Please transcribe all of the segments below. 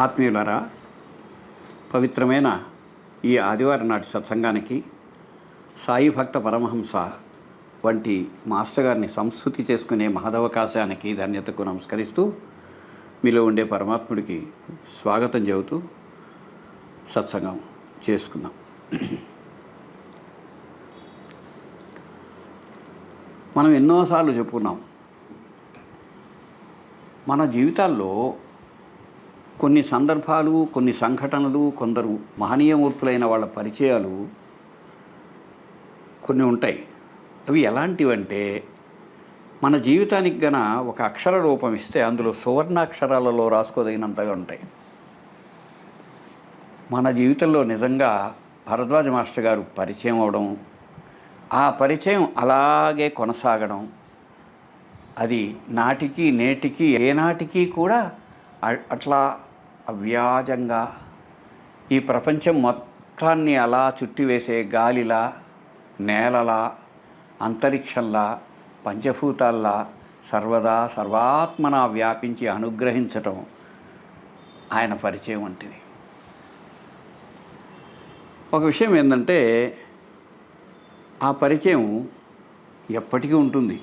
ఆత్మీయులారా, పవిత్రమైన ఈ ఆదివారం నాటి సత్సంగానికి సాయి భక్త పరమహంస వంటి మాస్టర్ గారిని సంస్కృతి చేసుకునే మహదవకాశానికి ధన్యతకు నమస్కరిస్తూ మీలో ఉండే పరమాత్ముడికి స్వాగతం చెబుతూ సత్సంగం చేసుకుందాం. మనం ఎన్నోసార్లు చెప్పుకున్నాం, మన జీవితాల్లో కొన్ని సందర్భాలు, కొన్ని సంఘటనలు, కొందరు మహనీయమూర్తులైన వాళ్ళ పరిచయాలు కొన్ని ఉంటాయి. అవి ఎలాంటివంటే, మన జీవితానికి గన ఒక అక్షర రూపం ఇస్తే అందులో సువర్ణాక్షరాలలో రాసుకోదగినంతగా ఉంటాయి. మన జీవితంలో నిజంగా భరద్వాజ మాస్టర్ గారు పరిచయం అవడం, ఆ పరిచయం అలాగే కొనసాగడం, అది నాటికి నేటికి ఏనాటికి కూడా అట్లా అవ్యాజంగా ఈ ప్రపంచం మొత్తాన్ని అలా చుట్టివేసే గాలిలా, నేలలా, అంతరిక్షంలా, పంచభూతాల్లా సర్వదా సర్వాత్మన వ్యాపించి అనుగ్రహించటం ఆయన పరిచయం వంటిది. ఒక విషయం ఏంటంటే, ఆ పరిచయం ఎప్పటికీ ఉంటుంది,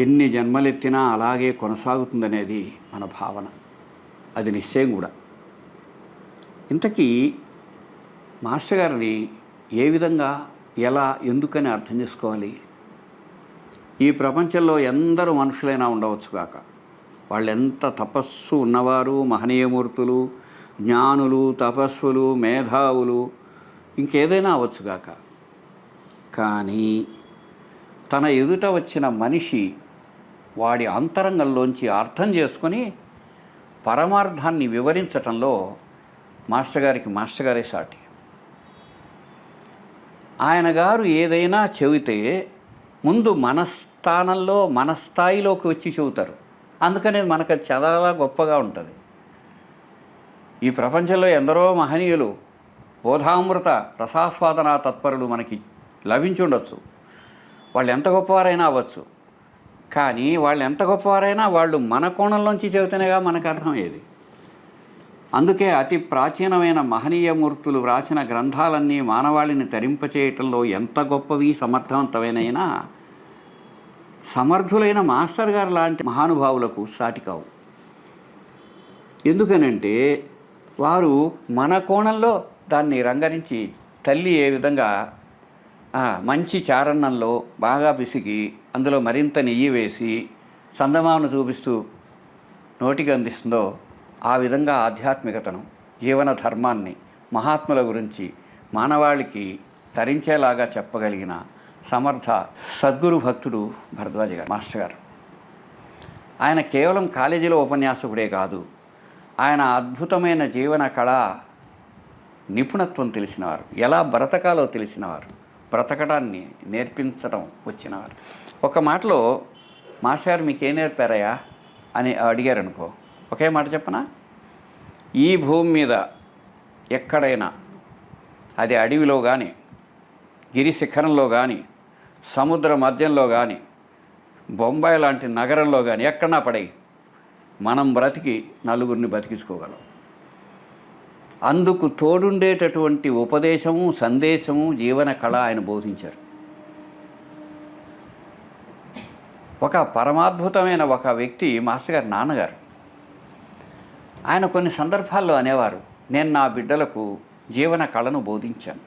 ఎన్ని జన్మలెత్తినా అలాగే కొనసాగుతుందనేది మన భావన, అది నిశ్చయం కూడా. ఇంతకీ మాస్టర్ గారిని ఏ విధంగా, ఎలా, ఎందుకని అర్థం చేసుకోవాలి? ఈ ప్రపంచంలో ఎందరూ మనుషులైనా ఉండవచ్చు కాక, వాళ్ళు ఎంత తపస్సు ఉన్నవారు, మహనీయమూర్తులు, జ్ఞానులు, తపస్సులు, మేధావులు, ఇంకేదైనా అవ్వచ్చు కాక, కానీ తన ఎదుట వచ్చిన మనిషి వాడి అంతరంగంలోంచి అర్థం చేసుకొని పరమార్థాన్ని వివరించటంలో మాస్టర్ గారే సాటి. ఆయన గారు ఏదైనా చెబితే ముందు మన స్థానంలో, మన స్థాయిలోకి వచ్చి చెబుతారు. అందుకనే మనకు అది చాలా గొప్పగా ఉంటుంది. ఈ ప్రపంచంలో ఎందరో మహనీయులు, బోధామృత రసాస్వాదన తత్పరులు మనకి లభించుండొచ్చు. వాళ్ళు ఎంత గొప్పవారైనా అవ్వచ్చు, కానీ వాళ్ళు ఎంత గొప్పవారైనా వాళ్ళు మన కోణంలోంచి చెబుతేనేగా మనకు అర్థమయ్యేది. అందుకే అతి ప్రాచీనమైన మహనీయమూర్తులు వ్రాసిన గ్రంథాలన్నీ మానవాళిని తరింపచేయటంలో ఎంత గొప్పవి, సమర్థవంతమైనైనా సమర్థులైన మాస్టర్ గారు లాంటి మహానుభావులకు సాటి కావు. ఎందుకనంటే వారు మన కోణంలో దాన్ని రంగరించి, తల్లి ఏ విధంగా మంచి చారణంలో బాగా పిసికి అందులో మరింత నెయ్యి వేసి చందమామను చూపిస్తూ నోటికి అందిస్తుందో ఆ విధంగా ఆధ్యాత్మికతను, జీవన ధర్మాన్ని, మహాత్ముల గురించి మానవాళికి తరించేలాగా చెప్పగలిగిన సమర్థ సద్గురు భక్తుడు భరద్వాజ గారు, మాస్టర్ గారు. ఆయన కేవలం కాలేజీలో ఉపన్యాసకుడే కాదు, ఆయన అద్భుతమైన జీవన కళ నిపుణత్వం తెలిసినవారు, ఎలా బ్రతకాలో తెలిసినవారు, బ్రతకడాన్ని నేర్పించడం వచ్చినవారు. ఒక మాటలో మాస్టర్ మీకేం నేర్పారయ్యా అని అడిగారనుకో, ఒకే మాట చెప్పనా, ఈ భూమి మీద ఎక్కడైనా, అది అడవిలో కానీ, గిరి శిఖరంలో కానీ, సముద్ర మధ్యంలో కానీ, బొంబాయి లాంటి నగరంలో కానీ ఎక్కడన్నా పడేయి, మనం బ్రతికి నలుగురిని బతికించుకోగలం. అందుకు తోడుండేటటువంటి ఉపదేశము, సందేశము, జీవన కళ ఆయన బోధించారు. ఒక పరమాద్భుతమైన ఒక వ్యక్తి మాస్టర్ గారి నాన్నగారు. ఆయన కొన్ని సందర్భాల్లో అనేవారు, నేను నా బిడ్డలకు జీవన కళను బోధించాను.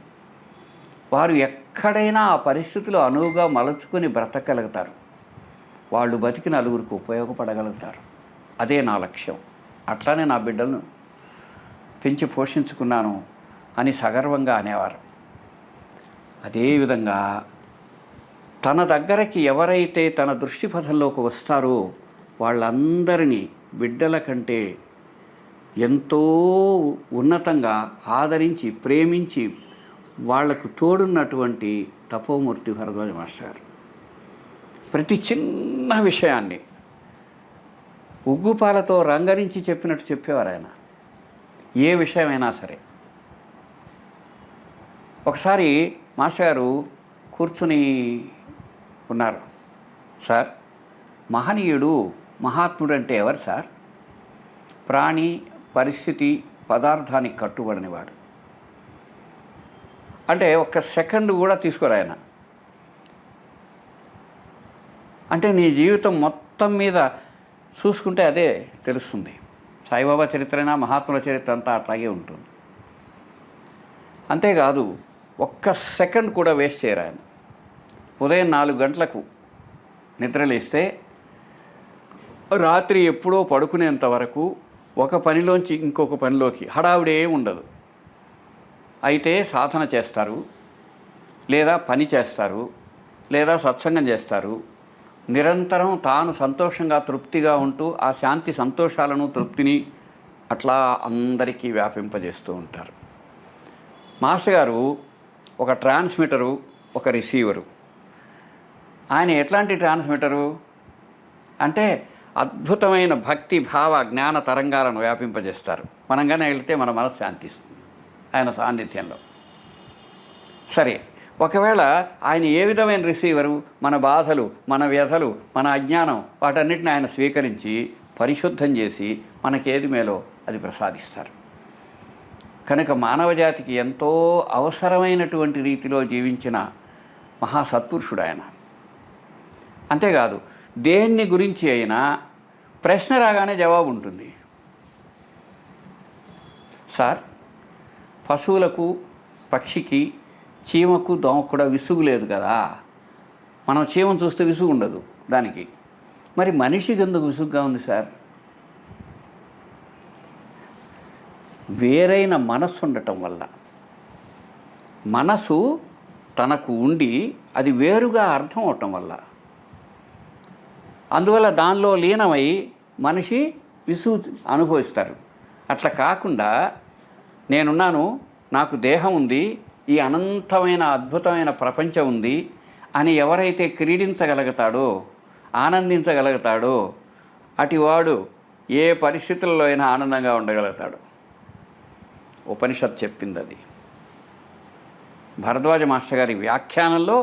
వారు ఎక్కడైనా ఆ పరిస్థితులు అనువుగా మలుచుకొని బ్రతకగలుగుతారు. వాళ్ళు బతికి నలుగురికి ఉపయోగపడగలుగుతారు. అదే నా లక్ష్యం. అట్లానే నా బిడ్డలను పెంచి పోషించుకున్నాను అని సగర్వంగా అనేవారు. అదేవిధంగా తన దగ్గరికి ఎవరైతే తన దృష్టిపథంలోకి వస్తారో వాళ్ళందరినీ బిడ్డల కంటే ఎంతో ఉన్నతంగా ఆదరించి, ప్రేమించి వాళ్లకు తోడున్నటువంటి తపోమూర్తి భరద్వాజ మాస్టర్. ప్రతి చిన్న విషయాన్ని ఉగ్గుపాలతో రంగరించి చెప్పినట్టు చెప్పేవారు ఆయన. ఏ విషయమైనా సరే. ఒకసారి మాస్టర్ గారు కూర్చుని ఉన్నారు. సార్, మహనీయుడు, మహాత్ముడు అంటే ఎవరు సార్? ప్రాణి, పరిస్థితి, పదార్థానికి కట్టుబడినవాడు. అంటే ఒక్క సెకండ్ కూడా తీసుకోరు ఆయన. అంటే నీ జీవితం మొత్తం మీద చూసుకుంటే అదే తెలుస్తుంది. సాయిబాబా చరిత్రైనా, మహాత్ముల చరిత్ర అంతా అట్లాగే ఉంటుంది. అంతేకాదు, ఒక్క సెకండ్ కూడా వేస్ట్ చేయరు ఆయన. ఉదయం 4 గంటలకు నిద్రలేస్తే రాత్రి ఎప్పుడో పడుకునేంత వరకు ఒక పనిలోంచి ఇంకొక పనిలోకి హడావిడే ఉండదు. అయితే సాధన చేస్తారు, లేదా పని చేస్తారు, లేదా సత్సంగం చేస్తారు. నిరంతరం తాను సంతోషంగా, తృప్తిగా ఉంటూ ఆ శాంతి, సంతోషాలను, తృప్తిని అట్లా అందరికీ వ్యాపింపజేస్తూ ఉంటారు. మాస్టర్ గారు ఒక ట్రాన్స్మిటరు, ఒక రిసీవరు. ఆయన ఎట్లాంటి ట్రాన్స్మిటరు అంటే అద్భుతమైన భక్తి, భావ, జ్ఞాన తరంగాలను వ్యాపింపజేస్తారు. మనంగానే వెళితే మన మనసు శాంతిస్తుంది ఆయన సాన్నిధ్యంలో. సరే, ఒకవేళ ఆయన ఏ విధమైన రిసీవరు, మన బాధలు, మన వ్యధలు, మన అజ్ఞానం, వాటన్నిటిని ఆయన స్వీకరించి పరిశుద్ధం చేసి మనకేది మేలో అది ప్రసాదిస్తారు. కనుక మానవజాతికి ఎంతో అవసరమైనటువంటి రీతిలో జీవించిన మహాసత్పురుషుడు ఆయన. అంతేకాదు, దేన్ని గురించి అయినా ప్రశ్న రాగానే జవాబు ఉంటుంది. సార్, పశువులకు, పక్షికి, చీమకు, దోమకు కూడా విసుగు లేదు కదా. మనం చీమను చూస్తే విసుగు ఉండదు దానికి. మరి మనిషికి ఎందుకు విసుగ్గా ఉంది సార్? వేరైన మనస్సు ఉండటం వల్ల. మనసు తనకు ఉండి అది వేరుగా అర్థం అవటం వల్ల. అందువల్ల దానిలో లీనమై మనిషి విసుగు అనుభవిస్తారు. అట్లా కాకుండా నేనున్నాను, నాకు దేహం ఉంది, ఈ అనంతమైన అద్భుతమైన ప్రపంచం ఉంది అని ఎవరైతే క్రీడించగలుగుతాడో, ఆనందించగలుగుతాడో అటివాడు ఏ పరిస్థితుల్లో అయినా ఆనందంగా ఉండగలుగుతాడు. ఉపనిషత్ చెప్పింది అది. భరద్వాజ మాస్టర్ గారి వ్యాఖ్యానంలో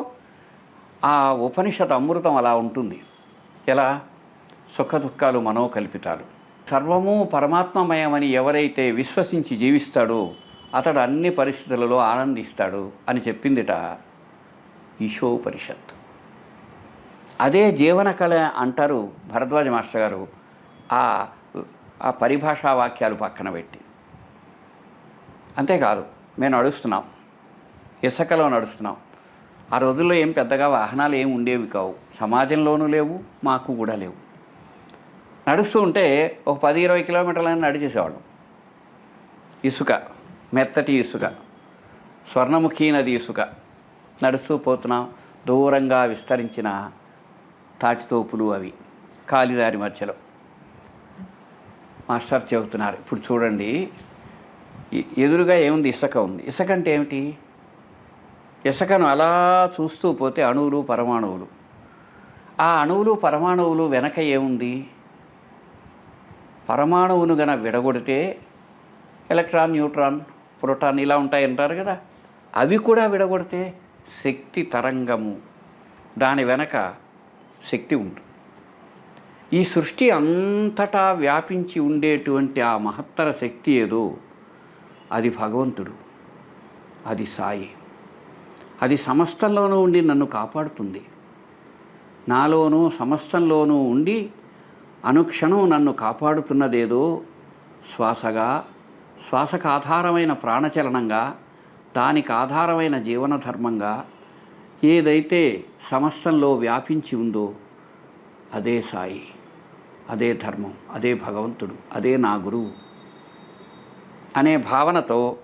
ఆ ఉపనిషత్ అమృతం అలా ఉంటుంది. ఎలా? సుఖదుఖాలు మనోకల్పితాలు, సర్వము పరమాత్మమయమని ఎవరైతే విశ్వసించి జీవిస్తాడో అతడు అన్ని పరిస్థితులలో ఆనందిస్తాడు అని చెప్పిందిట ఈశోపనిషత్. అదే జీవన కళ అంటారు భరద్వాజ మాస్టర్ గారు ఆ పరిభాషా వాక్యాలు పక్కన పెట్టి. అంతేకాదు, మేము నడుస్తున్నాం, ఇసుకలో నడుస్తున్నాం. ఆ రోజుల్లో ఏం పెద్దగా వాహనాలు ఏమి ఉండేవి కావు, సమాజంలోనూ లేవు, మాకు కూడా లేవు. నడుస్తూ ఉంటే ఒక 10-20 కిలోమీటర్లని నడిచేసేవాళ్ళం. ఇసుక, మెత్తటి ఇసుక, స్వర్ణముఖి నది ఇసుక. నడుస్తూ పోతున్నాం. దూరంగా విస్తరించిన తాటితోపులు అవి కాలిదారి మధ్యలో. మాస్టర్ చెబుతున్నారు, ఇప్పుడు చూడండి, ఎదురుగా ఏముంది? ఇసుక ఉంది. ఇసుక అంటే ఏమిటి? ఇసుకను అలా చూస్తూ పోతే అణువులు, పరమాణువులు. ఆ అణువులు, పరమాణువులు వెనక ఏముంది? పరమాణువును గన విడగొడితే ఎలక్ట్రాన్, న్యూట్రాన్, ప్రోటాన్ ఇలా ఉంటాయి అంటారు కదా. అవి కూడా విడగొడితే శక్తి తరంగము, దాని వెనక శక్తి ఉంటుంది. ఈ సృష్టి అంతటా వ్యాపించి ఉండేటువంటి ఆ మహత్తర శక్తి ఏదో అది భగవంతుడు, అది సాయి. అది సమస్తంలోనూ ఉండి నన్ను కాపాడుతుంది. నాలోనూ సమస్తంలోనూ ఉండి అనుక్షణం నన్ను కాపాడుతున్నదేదో శ్వాసగా, శ్వాసకు ఆధారమైన ప్రాణచలనంగా, దానికి ఆధారమైన జీవనధర్మంగా ఏదైతే సమస్తంలో వ్యాపించి ఉందో అదే సాయి, అదే ధర్మం, అదే భగవంతుడు, అదే నా గురువు అనే భావనతో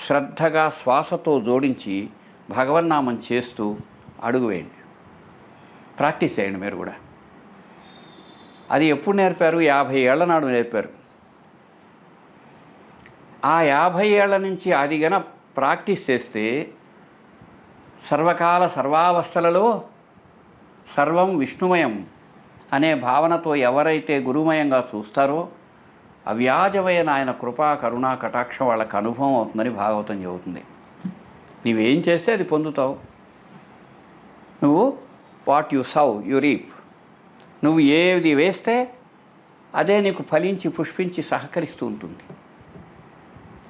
శ్రద్ధగా శ్వాసతో జోడించి భగవన్నామం చేస్తూ అడుగు వేయండి. ప్రాక్టీస్ చేయండి మీరు కూడా. అది ఎప్పుడు నేర్పారు? 50 ఏళ్ల నాడు నేర్పారు. ఆ 50 ఏళ్ల నుంచి అది గన ప్రాక్టీస్ చేస్తే సర్వకాల సర్వావస్థలలో సర్వం విష్ణుమయం అనే భావనతో ఎవరైతే గురుమయంగా చూస్తారో అవ్యాజమైన ఆయన కృపా కరుణా కటాక్షం వాళ్ళకు అనుభవం అవుతుందని భాగవతం చెబుతుంది. నీవేం చేస్తే అది పొందుతావు. నువ్వు వాట్ యు సౌ యు రీప్. నువ్వు ఏది వేస్తే అదే నీకు ఫలించి పుష్పించి సహకరిస్తూ ఉంటుంది.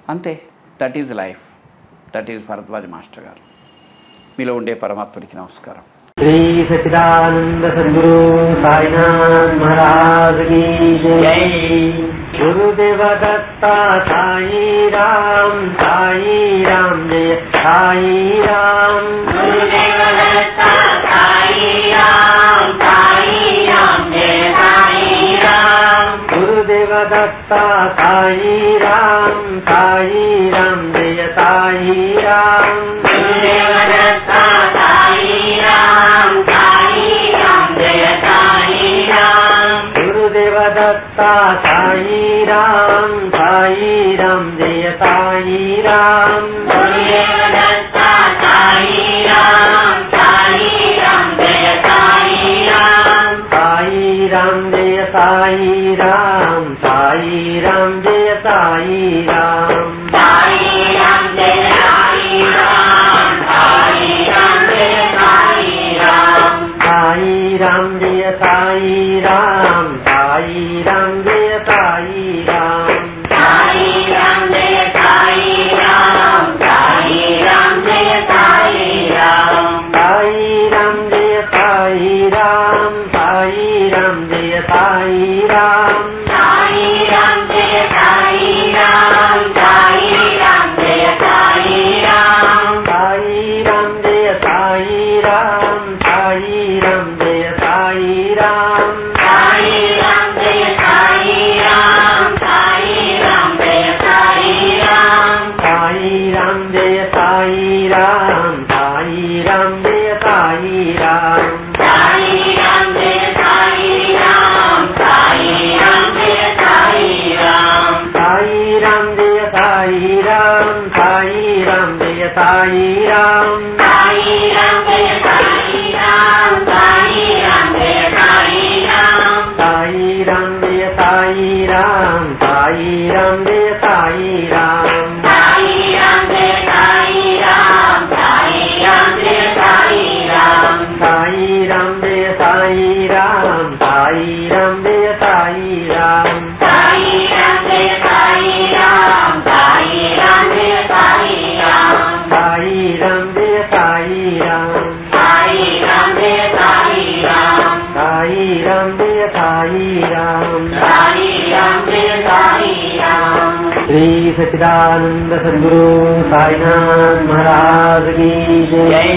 అంతే. That is life. That is Bharadwaja master garu. మీలో ఉండే పరమాత్ముడికి నమస్కారం. శ్రీ సచిదానంద సద్గురు సాయినాథ్ మహారాజ్ की जय. गुरुदेव दत्ता साई राम जय साई राम. गुरुदेव दत्ता साई राम जय साई राम. गुरुदेव दत्ता साई राम जय साई राम. गुरुदेव दत्ता साई राम जय साई राम. गुरुदेव दत्ता साई राम जय साई राम. गुरुदेव दत्ता साई राम जय साई राम. साई राम जय साई राम जय साई राम. साई राम जय साई राम जय साई राम. साई राम जय साई राम जय साई राम. साई राम जय साई राम जय साई राम. साई राम जय साई राम जय साई राम. साई राम जय साई राम जय साई राम. साई राम जय साई राम जय साई राम. साई राम जय साई राम जय साई राम. साई राम जय साई राम जय साई राम. साई राम जय साई राम जय साई राम. साई राम जय साई राम जय साई राम. साई राम जय साई राम जय साई राम. साई राम जय साई राम जय साई राम. साई राम जय साई राम जय साई राम. साई राम जय साई राम जय साई राम. साई राम जय साई राम जय साई राम. साई राम जय साई राम. साई राम जय साई राम. साई राम जय साई राम. साई राम जय साई राम. श्री सचिदानंद सद्गुरु साईनाथ महाराज की जय.